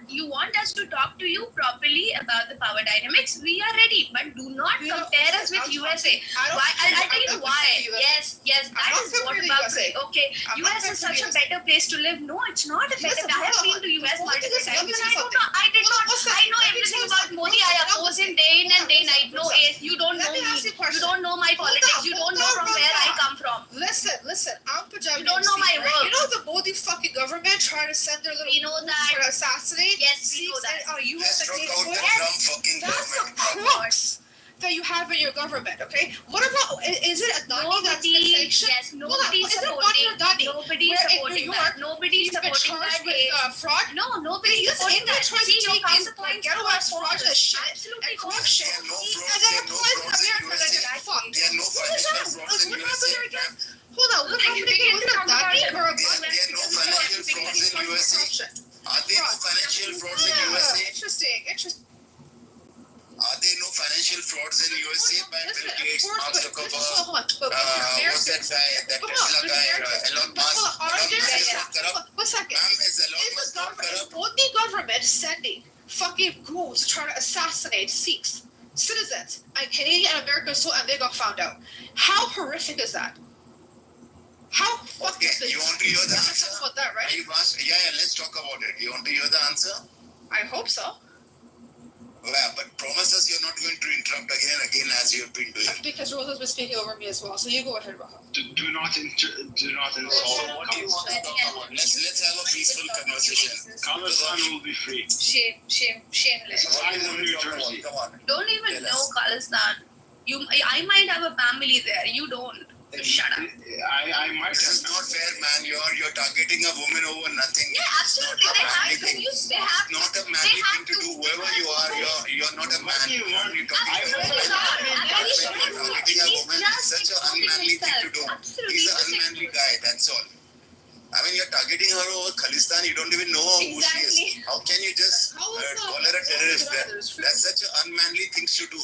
You want us to talk to you properly about the power dynamics? We are ready, but do not compare us with USA. I'll tell you why. Yes, that is what about it. Okay, US is such a better place to live. No, it's not a better. I have been to US multiple times. I know everything about Modi. I oppose him day in and day night. No ace. You don't know me. You don't know my politics. You don't know from where I come from. Listen. I'm Punjabi. You don't know my work. You know the Modi fucking government trying to send their little trying to assassinate? Yes, we know that. US fucking that's the crux that you have in your government, okay? What about, is it Adani that's been sanctioned? Yes, nobody's supporting that. Nobody's supporting that. Nobody's supporting that. With fraud? No, nobody's supporting that. See, your consequence ghetto-ass fraudulent shit and corruption. And then applies to America like it's fucked. There are no financial frauds in USA. Hold on, what happened again? Was it Adani or a There are no financial frauds in USA. Are there no financial frauds in USA? Interesting. Are there no financial frauds in USA by Bill Gates, Mark Zuckerberg, what's that guy, that Tesla guy, Elon Musk? One second. Is Elon Musk not corrupt? What the government sending fucking goons trying to assassinate Sikhs, citizens, and Canadian and American and they got found out? How horrific is that? How fucking you want to hear the answer? About that, right? Yeah, let's talk about it. You want to hear the answer? I hope so. Yeah, but promise us you're not going to interrupt again and again as you've been doing. Because Rosa's been speaking over me as well. So you go ahead, Rosa. Do not insult. What do you want to talk about? Let's have a peaceful conversation. Khalistan will be free. Shameless. Rise of New Jersey. Come on. Don't even know Khalistan. I might have a family there. You don't. So shut up. I might. This is not fair, man. You're targeting a woman over nothing. Yeah, absolutely. They have to. It's not a manly thing to do. Whoever you are, you're not a man. You're targeting a woman. It's such an unmanly thing to do. He's an unmanly guy. That's all. I mean, you're targeting her over Khalistan. You don't even know who she is. How can you just call her a terrorist? That's such an unmanly thing to do,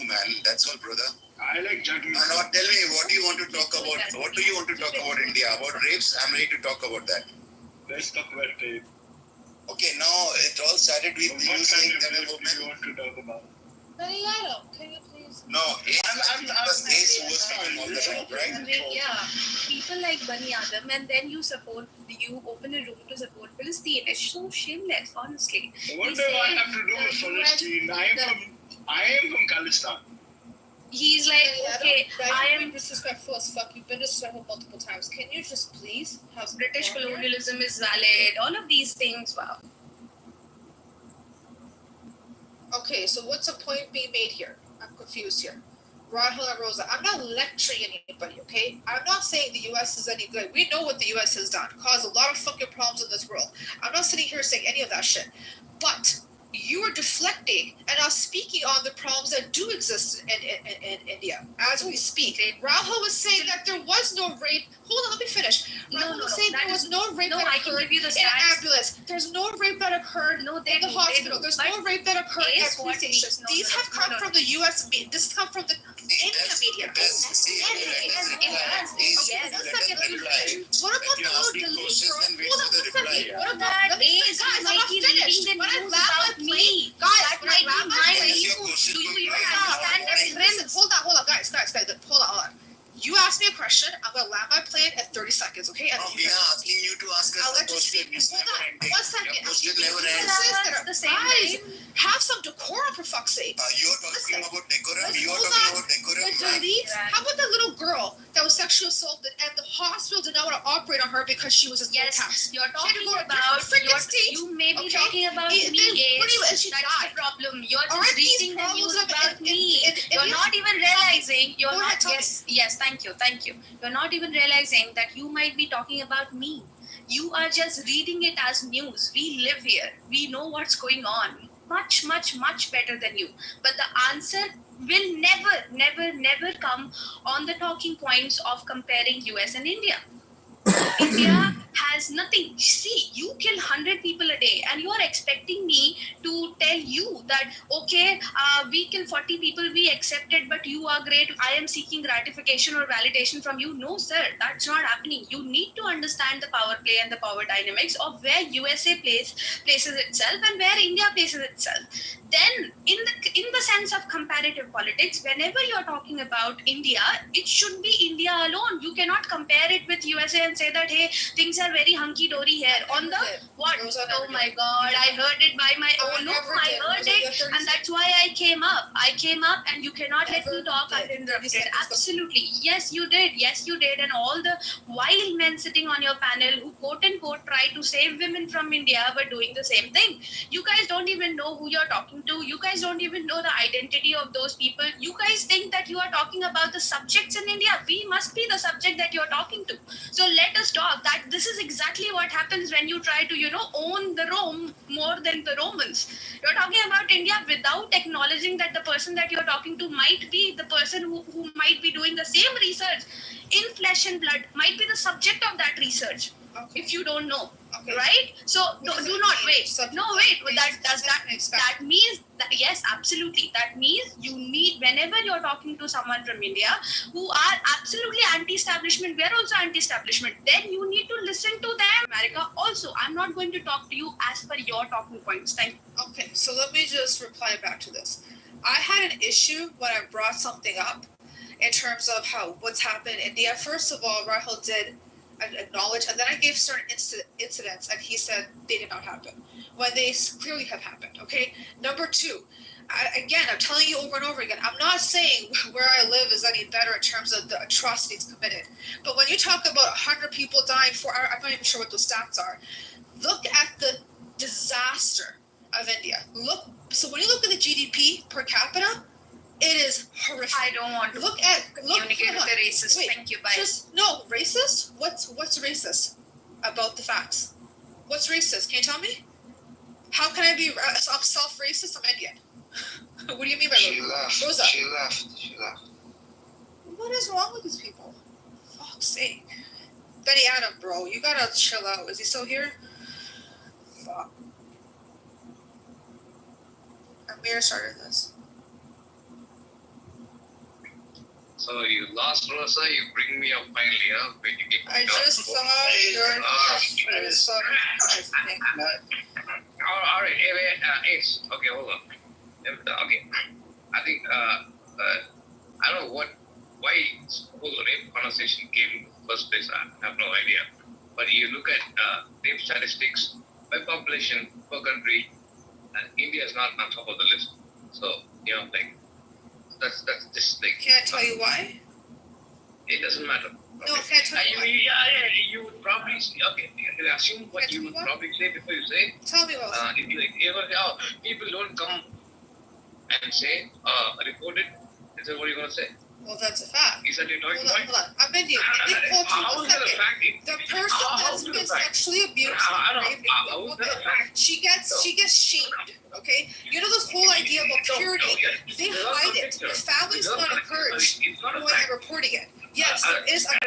man. That's all, brother. I like gentlemen. Now tell me, what do you want to talk about? What do you want to talk about India? About rapes? I'm ready to talk about that. Let's talk about rape. Okay, now it all started with you saying that a woman. You want to talk about? Daniela, can you please? No, Ace was talking all the time, right? Yeah, people like Bani Adam, and then you open a room to support Palestine. It's so shameless, honestly. What do I have to do with Palestine? I am from Khalistan. He's like, okay, I am disrespectful as fuck. You've been disrespectful multiple times. Can you just please have some British colonialism is valid. All of these things, wow. Okay, so what's the point being made here? I'm confused here. Rahul and Rosa, I'm not lecturing anybody, okay? I'm not saying the US is any good. We know what the US has done. Caused a lot of fucking problems in this world. I'm not sitting here saying any of that shit. But you are deflecting and now speaking on the problems that do exist in India as we speak. Rahul was saying that there was no rape. Hold on, let me finish. Rahul was saying there was no rape that occurred in an ambulance. There's no rape that occurred in the hospital. There's no rape that occurred at police stations. These have come from the US media. This has come from the India media. What about the little delete girl? Hold on, what about let me finish, guys? I'm not finished. When I laugh, me. Guys, when I laugh, do you even understand the difference? Hold on, guys, hold on. You ask me a question, I'm going to land my plane at 30 seconds, okay? And we are asking you to ask us I'll a let you question. speak. Hold on, 1 second. Question never ends. Guys, have some decorum for fuck's sake. You're talking about decorum. The delete. How about the little girl that was sexually assaulted and the hospital did not want to operate on her because she was a Yes, you're talking about. You may be Okay. talking about me. And she That's died. the problem. You're Aren't just these reading the problems news of- about me. You're in- not even realizing. You're Go not. ahead, tell me. Yes. Thank you. You're not even realizing that you might be talking about me. You are just reading it as news. We live here. We know what's going on. Much better than you. But the answer will never come on the talking points of comparing US and India. India has nothing. See, you kill 100 people a a day, and you are expecting me to tell you that, okay, we kill 40 people, we accept it, but you are great, I am seeking gratification or validation from you. No, sir, that's not happening. You need to understand the power play and the power dynamics of where USA places itself and where India places itself. Then, in the sense of comparative politics, whenever you're talking about India, it should be India alone. You cannot compare it with USA and say that, hey, things are very hunky dory here. On the what? Oh my God, I heard it by my own. No, I heard it, and that's why I came up. And you cannot let me talk uninterrupted. Absolutely, yes, you did. Yes, you did. And all the wild men sitting on your panel who quote unquote try to save women from India were doing the same thing. You guys don't even know who you're talking to. You guys don't even know the identity of those people. You guys think that you are talking about the subjects in India. We must be the subject that you're talking to. So let us talk. That this is exactly what happens when you try to, own the Rome more than the Romans. You're talking about India without acknowledging that the person that you're talking to might be the person who might be doing the same research in flesh and blood, might be the subject of that research. Okay. If you don't know, okay. Right? So do not wait. No, wait. That means that, yes, absolutely. That means you need, whenever you're talking to someone from India who are absolutely anti-establishment, we're also anti-establishment, then you need to listen to them. America also, I'm not going to talk to you as per your talking points. Thank you. Okay, so let me just reply back to this. I had an issue when I brought something up in terms of what's happened in India. First of all, Rahul did acknowledge, and then I gave certain incidents, and he said they did not happen when they clearly have happened. Okay, number two, I'm telling you over and over again, I'm not saying where I live is any better in terms of the atrocities committed, but when you talk about 100 people dying, I'm not even sure what those stats are. Look at the disaster of India. So when you look at the GDP per capita, it is horrific. I don't want to communicate with the racist. Wait, thank you. Bye. Racist? What's racist about the facts? What's racist? Can you tell me? How can I be self-racist? I'm Indian. What do you mean by that? Rosa. She left. What is wrong with these people? Fuck's sake. Benny Adam, bro, you gotta chill out. Is he still here? Fuck. Amir started this. So you lost Rosa, you bring me up finally, huh? I just saw your Alright, Ace. Okay, hold on. Okay. I think, I don't know why this whole rape conversation came in the first place. I have no idea. But you look at rape statistics by population per country, India is not on top of the list. So, that's just like. Can I tell you why? It doesn't matter. No, can I tell you why? You would probably assume what you would probably say before you say. Tell me what. People don't come and say, report it. Is that what you're going to say? Well, that's a fact. Is that your talking point? Hold on. I'm Indian. How is that a fact? The person that's been sexually abused, she gets shamed. Okay, you know this whole idea about purity. They hide it. The family's not encouraged going and reporting it. Yes, there is. I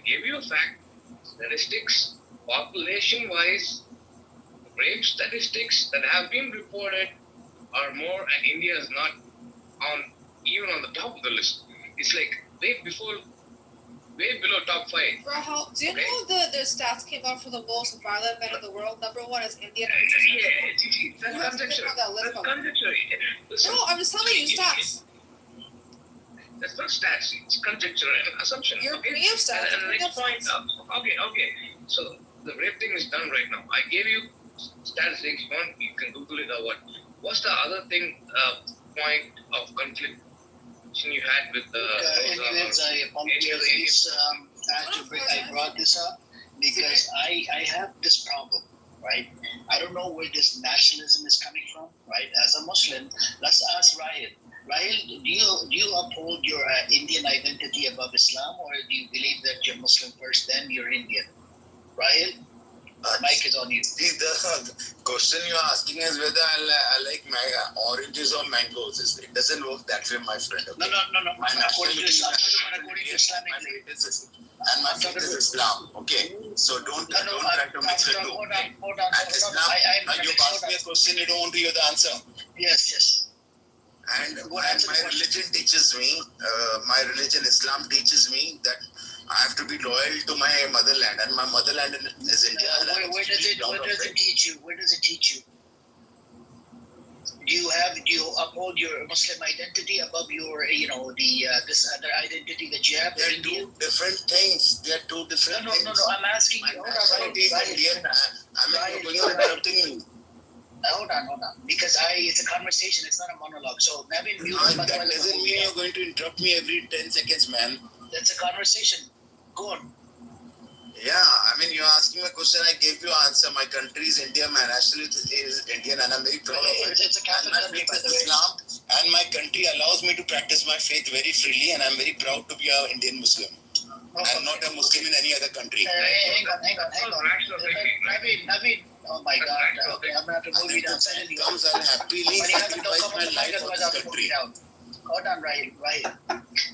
gave you a fact. Statistics, population-wise, rape statistics that have been reported are more, and India is not even on the top of the list. It's like way below top 5. Rahul, do you know the stats came out for the most violent men in the world? Number 1 is India. That's conjecture. No, I'm just telling you stats. That's not stats. It's conjecture and assumption. You're bringing up stats. And the next point. Okay. So the rape thing is done right now. I gave you statistics. You can Google it or what. What's the other thing? Point of conflict you had with anyways, I apologize I brought this up because I have this problem, right? I don't know where this nationalism is coming from, right? As a Muslim, let's ask Rahil. Rahil, do you uphold your Indian identity above Islam, or do you believe that you're Muslim first, then you're Indian? Rahil? Mic is on you. See, the question you're asking is whether I like oranges or mangoes. It doesn't work that way, my friend. Okay? No. My According to Islam, nationality and my faith is Islam. Okay, so don't try to mix the two. Hold Okay? on. And Islam, now you've asked me a question, you don't want to hear the answer. Yes. And my religion teaches me, my religion, Islam teaches me that I have to be loyal to my motherland, and my motherland is India. Where does it teach you? Where does it teach you? Do you uphold your Muslim identity above your, this other identity that you have? They are two different things. They are two different things. No. I'm asking you. Nationality is Indian. I'm interrupting you. Hold on. Because it's a conversation. It's not a monologue. So maybe that doesn't mean you're going to interrupt me every 10 seconds, man. That's a conversation. Go on. Yeah, you're asking me a question, I gave you an answer. My country is India, my nationality is Indian, and I'm very proud of it. It's a capital and my faith is Islam, and my country allows me to practice my faith very freely, and I'm very proud to be an Indian Muslim. I'm not a Muslim in any other country. Hang on. Naveen. Oh my God. Okay, I'm going to have to move you down. I'll happily sacrifice my life for this country. Hold on, Rahil.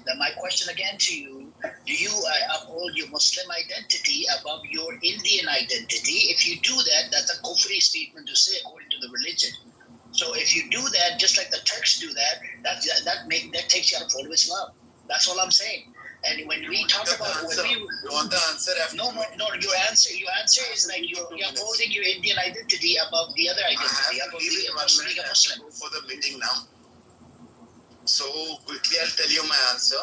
Then my question again to you, do you uphold your Muslim identity above your Indian identity? If you do that, that's a kufri statement to say according to the religion. So if you do that, just like the Turks do that takes you out of full Islam. That's all I'm saying. And when we talk about you want the answer after no, your answer is like you're upholding your Indian identity above the other identity, above being a Muslim. Go for the meeting now. So quickly I'll tell you my answer.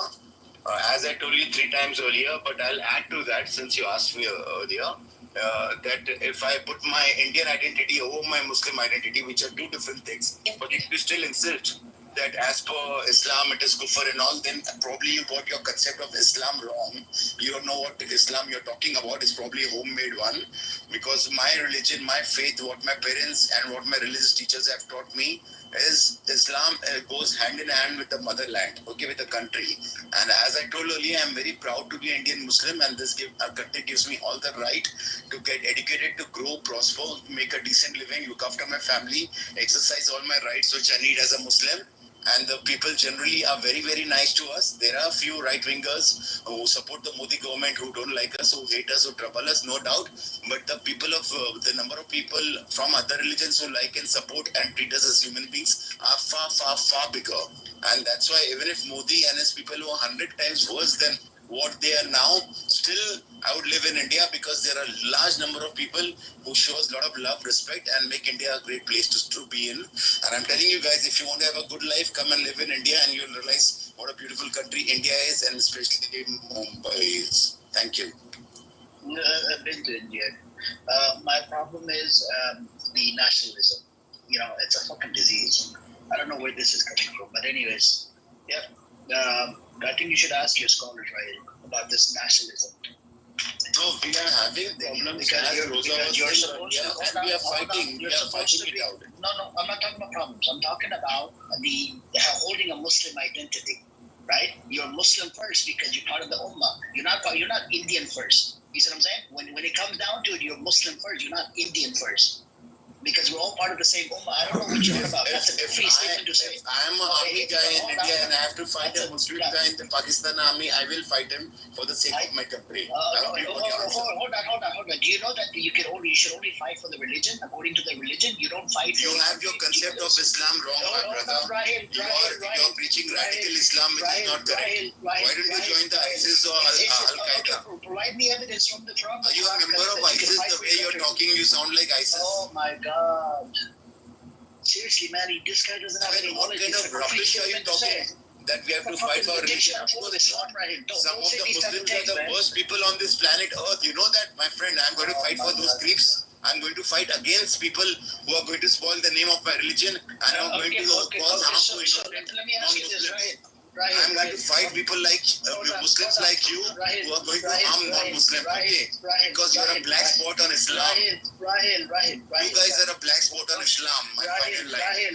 As I told you 3 times earlier, but I'll add to that since you asked me earlier. That if I put my Indian identity over my Muslim identity, which are two different things, but if you still insist that as per Islam it is kufr and all, then probably you got your concept of Islam wrong. You don't know what Islam you're talking about is probably a homemade one, because my religion, my faith, what my parents and what my religious teachers have taught me is Islam goes hand in hand with the motherland, okay, with the country. And as I told earlier, I'm very proud to be an Indian Muslim, and this country gives me all the right to get educated, to grow, prosper, make a decent living, look after my family, exercise all my rights which I need as a Muslim. And the people generally are very, very nice to us. There are a few right-wingers who support the Modi government, who don't like us, who hate us, who trouble us, no doubt. But the people of the number of people from other religions who like and support and treat us as human beings are far, far, far bigger. And that's why even if Modi and his people were 100 times worse than what they are now, still I would live in India, because there are a large number of people who show us a lot of love, respect, and make India a great place to be in. And I'm telling you guys, if you want to have a good life, come and live in India, and you'll realize what a beautiful country India is, and especially Mumbai is. Thank you. I've been to India. My problem is the nationalism. It's a fucking disease. I don't know where this is coming from, but anyways, yeah. I think you should ask your scholars, right, about this nationalism. No, we are having problems because you're supposed to. And we are fighting. We are fighting it out. No, I'm not talking about problems. I'm talking about the holding a Muslim identity, right? You're Muslim first because you're part of the Ummah. You're not Indian first. You see what I'm saying? When it comes down to it, you're Muslim first. You're not Indian first. Because we're all part of the same Ummah. I don't know what you're about. That's a free statement to say. If I'm an army guy in India and I have to fight a Muslim guy in the Pakistan army, I will fight him for the sake of my country. Hold on. Do you know that you should only fight for the religion? According to the religion, you don't fight for... You have your concept of Islam wrong, my brother. You're preaching radical Islam, which is not correct. Why don't you join the ISIS or Al-Qaeda? Provide me evidence from the Quran. Are you a member of ISIS? The way you're talking, you sound like ISIS. Oh my God. Seriously, man, this guy doesn't have any knowledge. What kind of rubbish are you talking? That we have to fight for religion? Of course, some of the Muslims are the worst people on this planet Earth. You know that, my friend. I'm going to fight for those creeps. I'm going to fight against people who are going to spoil the name of my religion, and I'm going to cause harm to innocent let me ask you this, right? I'm going to fight people like Muslims like you who are going to harm non-Muslims. Okay, because you're a black spot on Islam. Rahil. You guys are a black spot on Islam.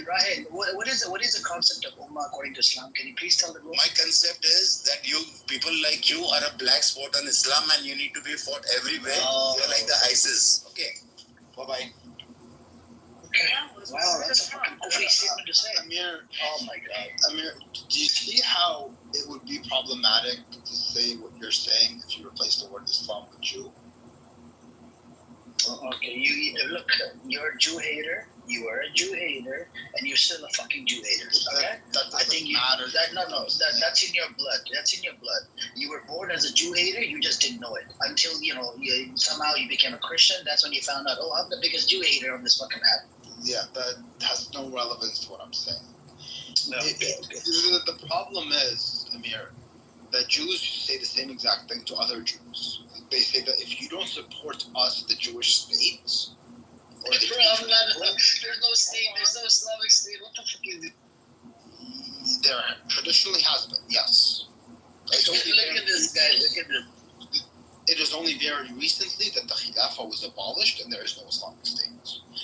Rahil. What is the concept of Ummah according to Islam? Can you please tell the world? My concept is that you people like you are a black spot on Islam and you need to be fought everywhere. You're like the ISIS. Okay. Bye-bye. Okay. Wow, that's a fucking kufri statement to say. Amir, Oh my God. Amir, do you see how it would be problematic to say what you're saying if you replace the word Islam with Jew? Okay, you look. You're a Jew hater. You are a Jew hater, and you're still a fucking Jew hater. Okay, That I doesn't think matter. that's in your blood. That's in your blood. You were born as a Jew hater. You just didn't know it until somehow you became a Christian. That's when you found out. Oh, I'm the biggest Jew hater on this fucking app. Yeah, that has no relevance to what I'm saying. No, The problem is, Amir, that Jews say the same exact thing to other Jews. They say that if you don't support us, the Jewish states, or the there's no state. There's no Islamic state. What the fuck is it? there traditionally has been, yes. Look at this guy. Look at this. It is only very recently that the Khilafah was abolished and there is no Islamic state.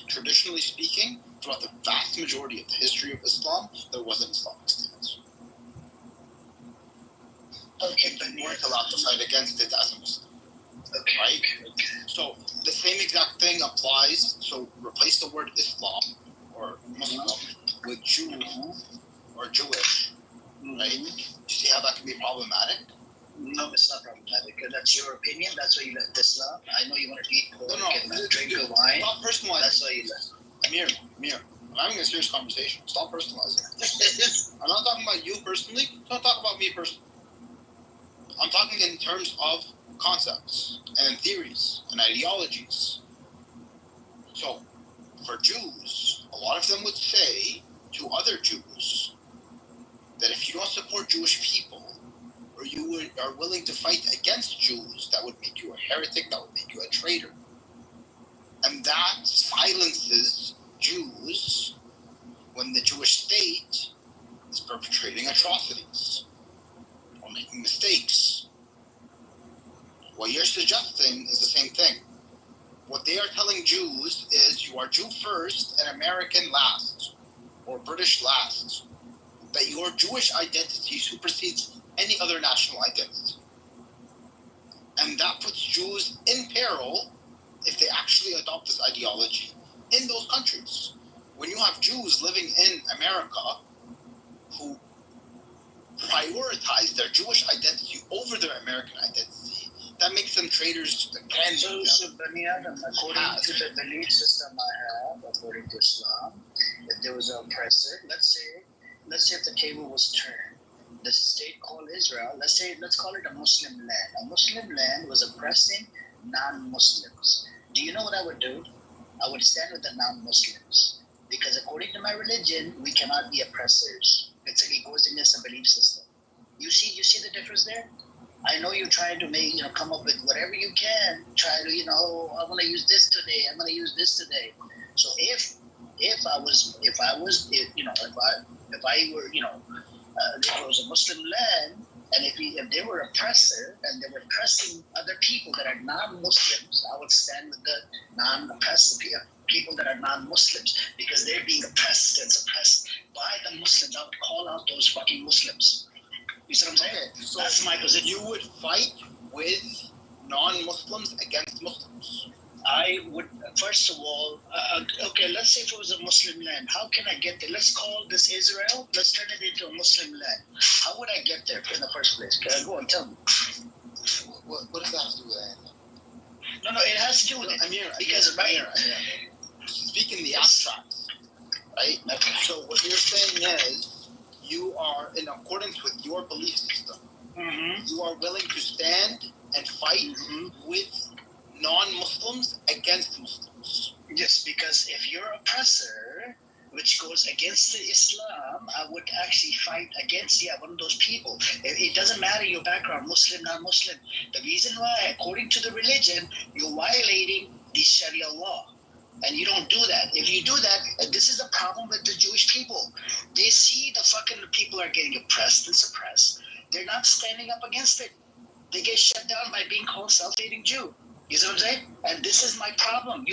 Traditionally speaking, throughout the vast majority of the history of Islam, there was an Islamic state. Okay, but You weren't allowed to fight against it as a Muslim, okay. right? So the same exact thing applies. So replace the word Islam or Muslim with Jew or Jewish, right? You see how that can be problematic? No, it's not problematic. That's your opinion. That's why you left Islam. I know you want to eat pork and drink the wine. Stop personalizing. That's why you left. Amir, I'm having a serious conversation. Stop personalizing. I'm not talking about you personally. Don't talk about me personally. I'm talking in terms of concepts and theories and ideologies. So, for Jews, a lot of them would say to other Jews that if you don't support Jewish people, or you are willing to fight against Jews, that would make you a heretic, that would make you a traitor. And that silences Jews when the Jewish state is perpetrating atrocities or making mistakes. What you're suggesting is the same thing. What they are telling Jews is you are Jew first and American last, or British last. That your Jewish identity supersedes any other national identity. And that puts Jews in peril if they actually adopt this ideology in those countries. When you have Jews living in America who prioritize their Jewish identity over their American identity, that makes them traitors again. So Bani Adam, according to the belief system I have, according to Islam, if there was an oppressor, let's say if the table was turned, the state called Israel, let's call it a Muslim land. A Muslim land was oppressing non-Muslims. Do you know what I would do? I would stand with the non-Muslims. Because according to my religion, we cannot be oppressors. It goes against the belief system. You see the difference there? I know you're trying to come up with whatever you can. Try to, I want to use this today. I'm going to use this today. So if I was, if I were, if it was a Muslim land, and if they were oppressor and they were oppressing other people that are non-Muslims, I would stand with the non-oppressive people that are non-Muslims because they're being oppressed and suppressed by the Muslims. I would call out those fucking Muslims. You see what I'm saying? Okay, so that's my position. You would fight with non-Muslims against Muslims. I would, first of all, okay, let's say if it was a Muslim land, how can I get there? Let's call this Israel, let's turn it into a Muslim land. How would I get there in the first place? Go on, tell me. What does that have to do with anything? No, it has to do with it. Amir, speak in the abstract, right? Okay. So what you're saying is you are, in accordance with your belief system, you are willing to stand and fight with non-Muslims against Muslims. Yes, because if you're oppressor, which goes against the Islam, I would actually fight against one of those people. It doesn't matter your background, Muslim, non-Muslim. The reason why, according to the religion, you're violating the Sharia law. And you don't do that. If you do that, this is the problem with the Jewish people. They see the fucking people are getting oppressed and suppressed. They're not standing up against it. They get shut down by being called self-hating Jew. You see what I'm saying? And this is my problem. You